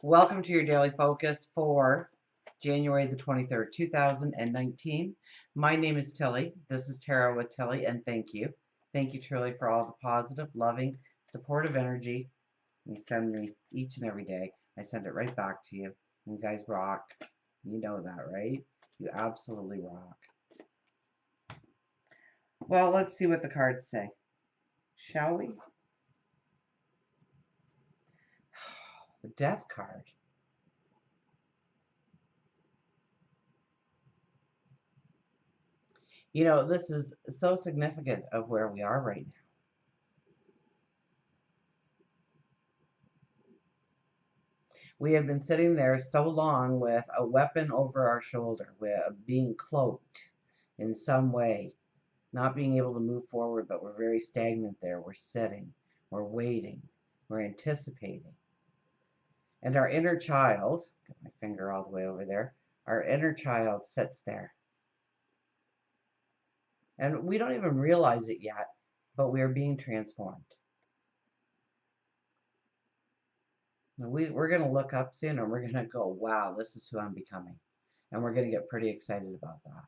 Welcome to your daily focus for January the 23rd, 2019. My name is Tilly. This is Tarot with Tilly, and thank you. Thank you, Tilly, for all the positive, loving, supportive energy you send me each and every day. I send it right back to you. You guys rock. You know that, right? You absolutely rock. Well, let's see what the cards say. Shall we? The Death card. You know, this is so significant of where we are right now. We have been sitting there so long with a weapon over our shoulder, with being cloaked in some way, not being able to move forward, but we're very stagnant there. We're sitting, we're waiting, we're anticipating. And our inner child, get my finger all the way over there, our inner child sits there. And we don't even realize it yet, but we are being transformed. We're going to look up soon and we're going to go, wow, this is who I'm becoming. And we're going to get pretty excited about that.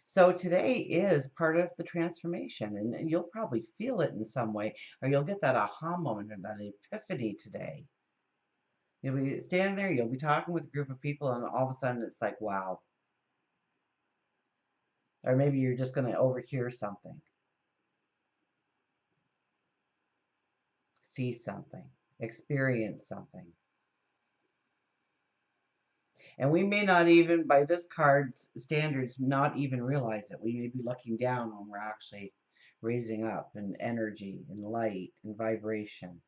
So today is part of the transformation, and you'll probably feel it in some way, or you'll get that aha moment or that epiphany today. You'll be standing there, you'll be talking with a group of people, and all of a sudden it's like, wow. Or maybe you're just going to overhear something, see something, experience something. And we may not even, by this card's standards, not even realize it. We may be looking down when we're actually raising up in energy, in light, in vibration.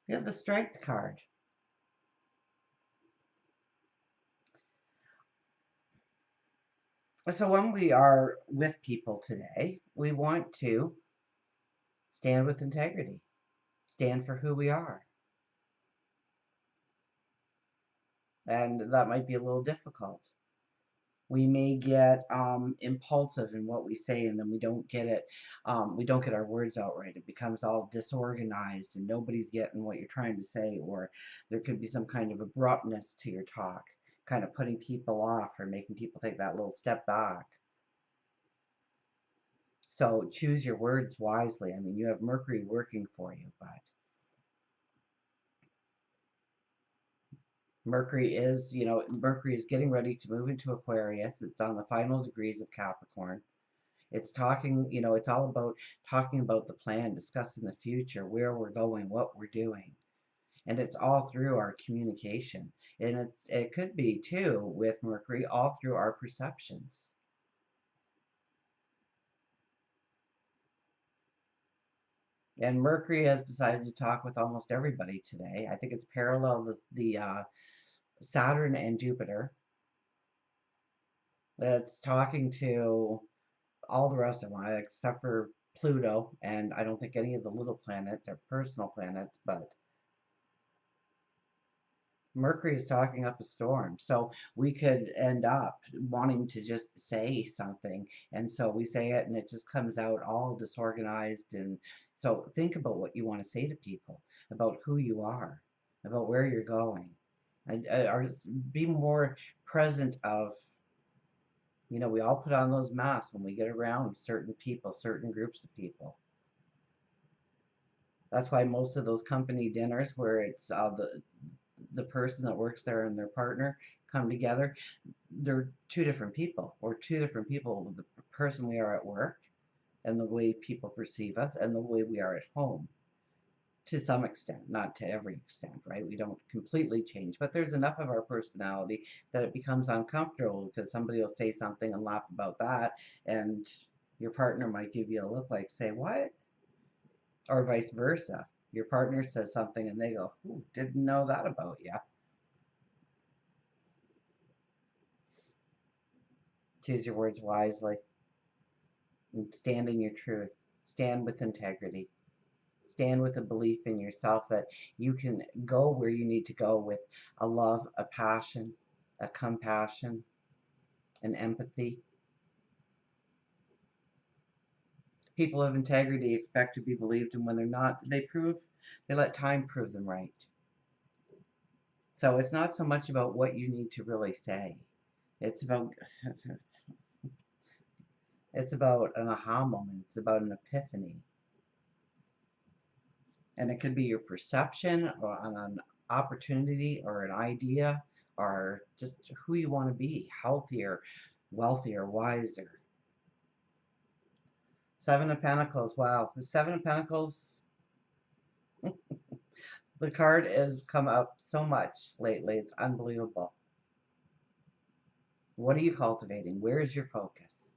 We have the Strength card. So when we are with people today, we want to stand with integrity, stand for who we are. And that might be a little difficult. We may get impulsive in what we say, and then we don't get it. We don't get our words out right. It becomes all disorganized, and nobody's getting what you're trying to say, or there could be some kind of abruptness to your talk, kind of putting people off or making people take that little step back. So choose your words wisely. I mean, you have Mercury working for you, but Mercury is, Mercury is getting ready to move into Aquarius. It's on the final degrees of Capricorn. It's talking, it's all about talking about the plan, discussing the future, where we're going, what we're doing. And it's all through our communication. And it could be, too, with Mercury, all through our perceptions. And Mercury has decided to talk with almost everybody today. I think it's parallel the Saturn and Jupiter. It's talking to all the rest of them, except for Pluto, and I don't think any of the little planets are personal planets, but Mercury is talking up a storm. So we could end up wanting to just say something. And so we say it and it just comes out all disorganized. And so think about what you want to say to people, about who you are, about where you're going. And be more present of, we all put on those masks when we get around certain people, certain groups of people. That's why most of those company dinners where it's the person that works there and their partner come together, they're two different people. We're two different people. The person we are at work and the way people perceive us and the way we are at home. To some extent, not to every extent, right? We don't completely change, but there's enough of our personality that it becomes uncomfortable because somebody will say something and laugh about that, and your partner might give you a look like, say, what? Or vice versa. Your partner says something and they go, ooh, didn't know that about you. Choose your words wisely and stand in your truth. Stand with integrity. Stand with a belief in yourself that you can go where you need to go with a love, a passion, a compassion, an empathy. People of integrity expect to be believed, and when they're not, they let time prove them right. So it's not so much about what you need to really say. It's about it's about an aha moment. It's about an epiphany. And it could be your perception or on an opportunity or an idea or just who you want to be, healthier, wealthier, wiser. Seven of Pentacles. Wow. The Seven of Pentacles, the card has come up so much lately. It's unbelievable. What are you cultivating? Where is your focus?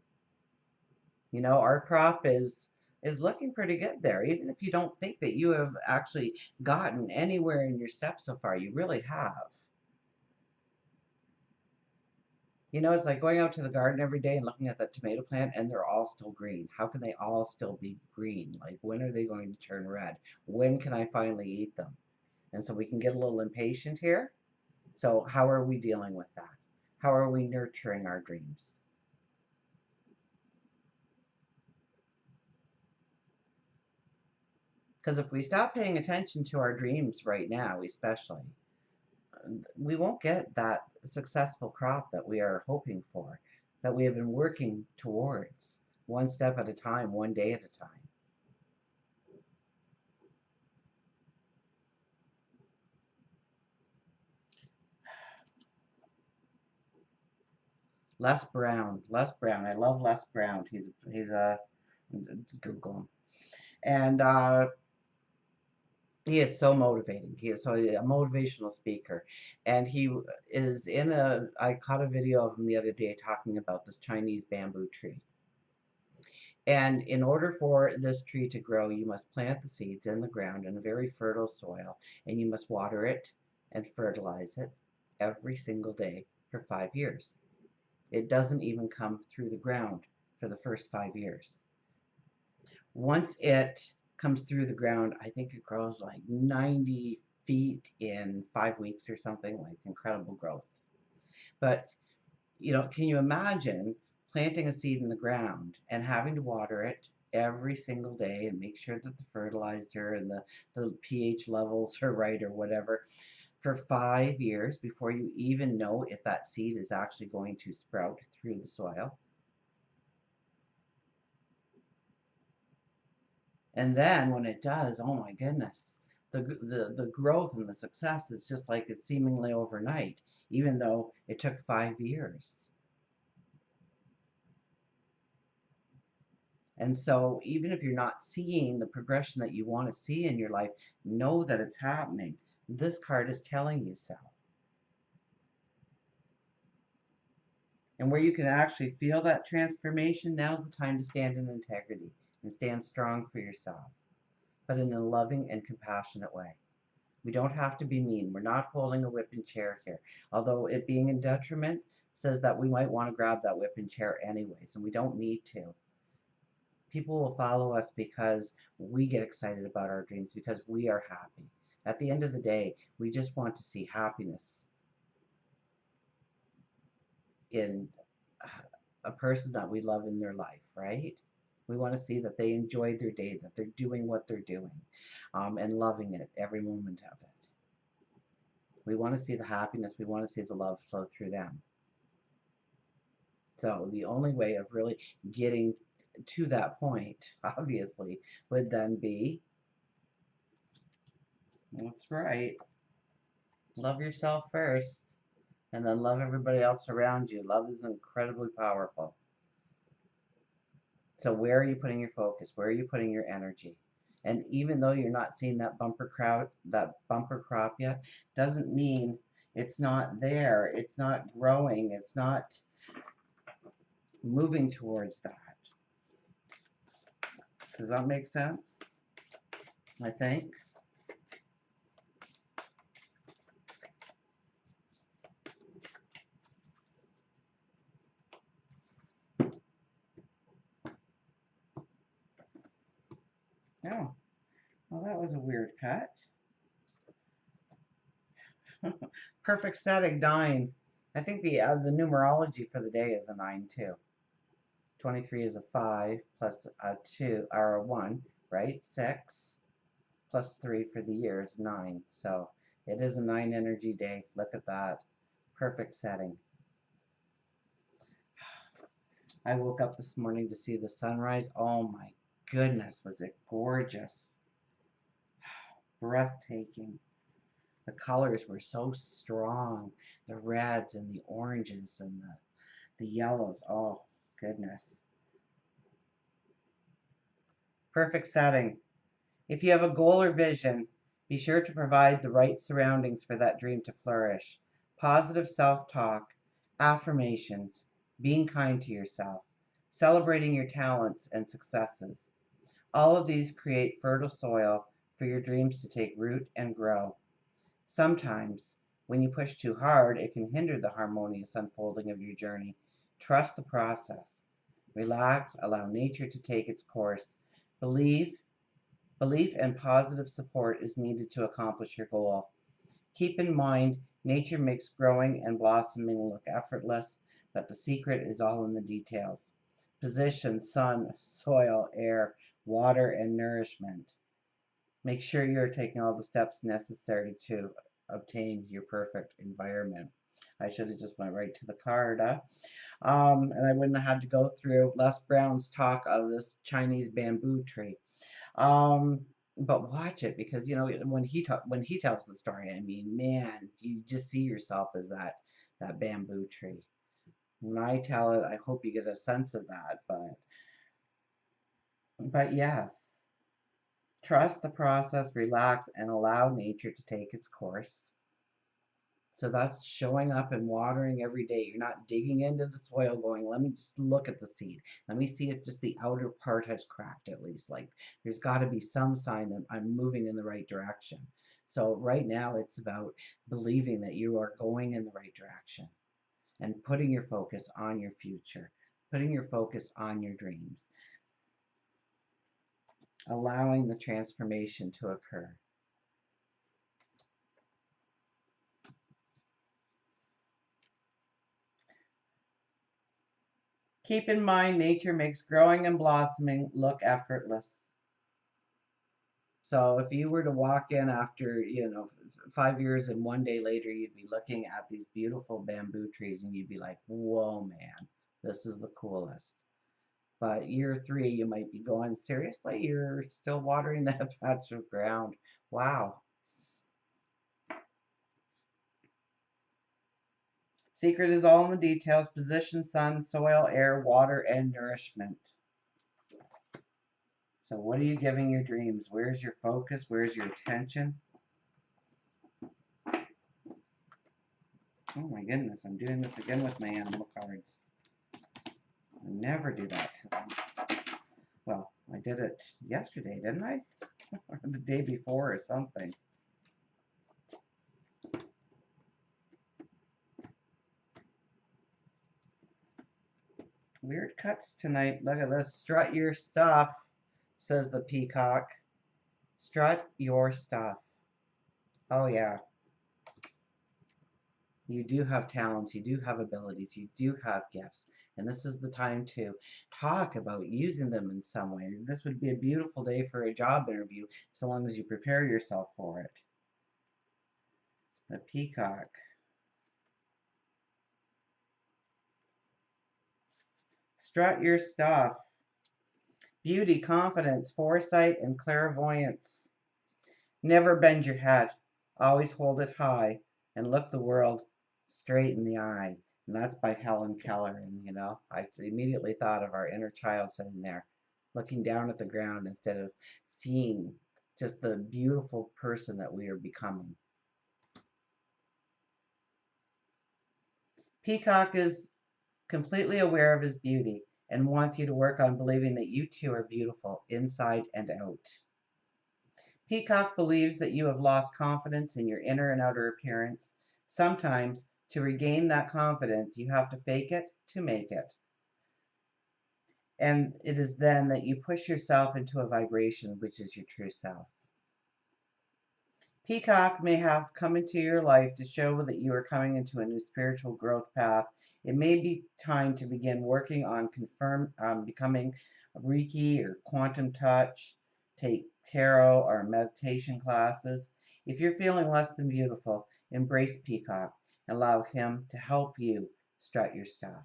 You know, our crop is looking pretty good there. Even if you don't think that you have actually gotten anywhere in your steps so far, you really have. You know, it's like going out to the garden every day and looking at that tomato plant and they're all still green. How can they all still be green? Like, when are they going to turn red? When can I finally eat them? And so we can get a little impatient here. So, how are we dealing with that? How are we nurturing our dreams? Because if we stop paying attention to our dreams right now, especially, we won't get that successful crop that we are hoping for, that we have been working towards, one step at a time, one day at a time. Les Brown, Les Brown. I love Les Brown. He's a Google him, and he is so motivating. He is so a motivational speaker, and he is in a. I caught a video of him the other day talking about this Chinese bamboo tree. And in order for this tree to grow, you must plant the seeds in the ground in a very fertile soil, and you must water it and fertilize it every single day for 5 years. It doesn't even come through the ground for the first 5 years. Once it comes through the ground, I think it grows like 90 feet in 5 weeks or something, like incredible growth. But, you know, can you imagine planting a seed in the ground and having to water it every single day and make sure that the fertilizer and the pH levels are right or whatever for 5 years before you even know if that seed is actually going to sprout through the soil? And then when it does, oh my goodness, the growth and the success is just like it's seemingly overnight, even though it took 5 years. And so even if you're not seeing the progression that you want to see in your life, know that it's happening. This card is telling you so. And where you can actually feel that transformation, now's the time to stand in integrity and stand strong for yourself, but in a loving and compassionate way. We don't have to be mean. We're not holding a whipping chair here. Although it being in detriment says that we might want to grab that whipping chair anyways, and we don't need to. People will follow us because we get excited about our dreams, because we are happy. At the end of the day, we just want to see happiness in a person that we love in their life, right? We want to see that they enjoyed their day, that they're doing what they're doing, and loving it every moment of it. We want to see the happiness, we want to see the love flow through them. So the only way of really getting to that point, obviously, would then be, that's right, love yourself first, and then love everybody else around you. Love is incredibly powerful. So where are you putting your focus? Where are you putting your energy? And even though you're not seeing that bumper crop yet, doesn't mean it's not there. It's not growing. It's not moving towards that. Does that make sense? I think. Oh, well, that was a weird cut. Perfect setting, 9. I think the numerology for the day is a 9 too. 23 is a 5 plus a 2 or a 1, right? 6 plus 3 for the year is 9. So it is a 9 energy day. Look at that. Perfect setting. I woke up this morning to see the sunrise. Oh my goodness, was it gorgeous? Breathtaking. The colors were so strong. The reds and the oranges and the yellows. Oh, goodness. Perfect setting. If you have a goal or vision, be sure to provide the right surroundings for that dream to flourish. Positive self-talk, affirmations, being kind to yourself, celebrating your talents and successes. All of these create fertile soil for your dreams to take root and grow. Sometimes, when you push too hard, it can hinder the harmonious unfolding of your journey. Trust the process. Relax, allow nature to take its course. Believe Belief and positive support is needed to accomplish your goal. Keep in mind, nature makes growing and blossoming look effortless, but the secret is all in the details. Position, sun, soil, air, water, and nourishment. Make sure you're taking all the steps necessary to obtain your perfect environment. I should have just went right to the card, and I wouldn't have had to go through Les Brown's talk of this Chinese bamboo tree. Um, but watch it because when he tells the story, I mean, man, you just see yourself as that bamboo tree. When I tell it, I hope you get a sense of that. But yes, trust the process, relax, and allow nature to take its course. So that's showing up and watering every day. You're not digging into the soil going, let me just look at the seed. Let me see if just the outer part has cracked at least. Like there's got to be some sign that I'm moving in the right direction. So right now it's about believing that you are going in the right direction and putting your focus on your future, putting your focus on your dreams, allowing the transformation to occur. Keep in mind, nature makes growing and blossoming look effortless. So if you were to walk in after, 5 years and one day later, you'd be looking at these beautiful bamboo trees and you'd be like, whoa, man, this is the coolest. But year 3, you might be going, seriously, you're still watering that patch of ground. Wow. Secret is all in the details: position, sun, soil, air, water, and nourishment. So what are you giving your dreams? Where's your focus? Where's your attention? Oh my goodness, I'm doing this again with my animal cards. I never do that to them. Well, I did it yesterday, didn't I? Or the day before or something. Weird cuts tonight. Look at this. Strut your stuff, says the peacock. Strut your stuff. Oh, yeah. You do have talents, you do have abilities, you do have gifts, and this is the time to talk about using them in some way. This would be a beautiful day for a job interview, so long as you prepare yourself for it. The peacock. Strut your stuff. Beauty, confidence, foresight, and clairvoyance. Never bend your head. Always hold it high and look the world straight in the eye. And that's by Helen Keller. And, I immediately thought of our inner child sitting there, looking down at the ground instead of seeing just the beautiful person that we are becoming. Peacock is completely aware of his beauty and wants you to work on believing that you too are beautiful inside and out. Peacock believes that you have lost confidence in your inner and outer appearance. Sometimes, to regain that confidence, you have to fake it to make it. And it is then that you push yourself into a vibration which is your true self. Peacock may have come into your life to show that you are coming into a new spiritual growth path. It may be time to begin working on becoming Reiki or quantum touch, take tarot or meditation classes. If you're feeling less than beautiful, embrace Peacock and allow him to help you strut your stuff.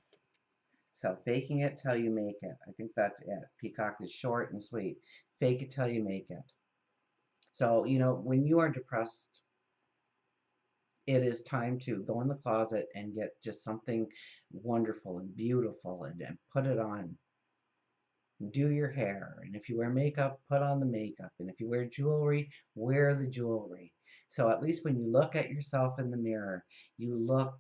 So faking it till you make it. I think that's it. Peacock is short and sweet. Fake it till you make it. So, when you are depressed, it is time to go in the closet and get just something wonderful and beautiful and put it on. And do your hair. And if you wear makeup, put on the makeup. And if you wear jewelry, wear the jewelry. So at least when you look at yourself in the mirror, you look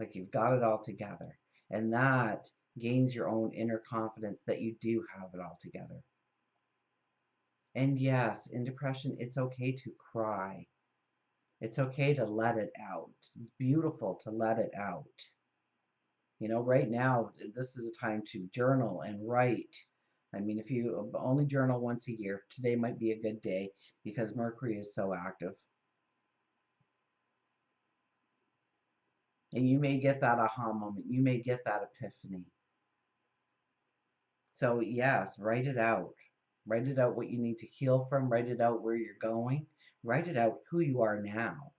like you've got it all together. And that gains your own inner confidence that you do have it all together. And yes, in depression, it's okay to cry. It's okay to let it out. It's beautiful to let it out. Right now, this is a time to journal and write. I mean, if you only journal once a year, today might be a good day because Mercury is so active. And you may get that aha moment. You may get that epiphany. So, yes, write it out. Write it out what you need to heal from. Write it out where you're going. Write it out who you are now.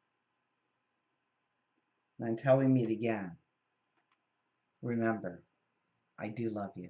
And until we meet again, remember, I do love you.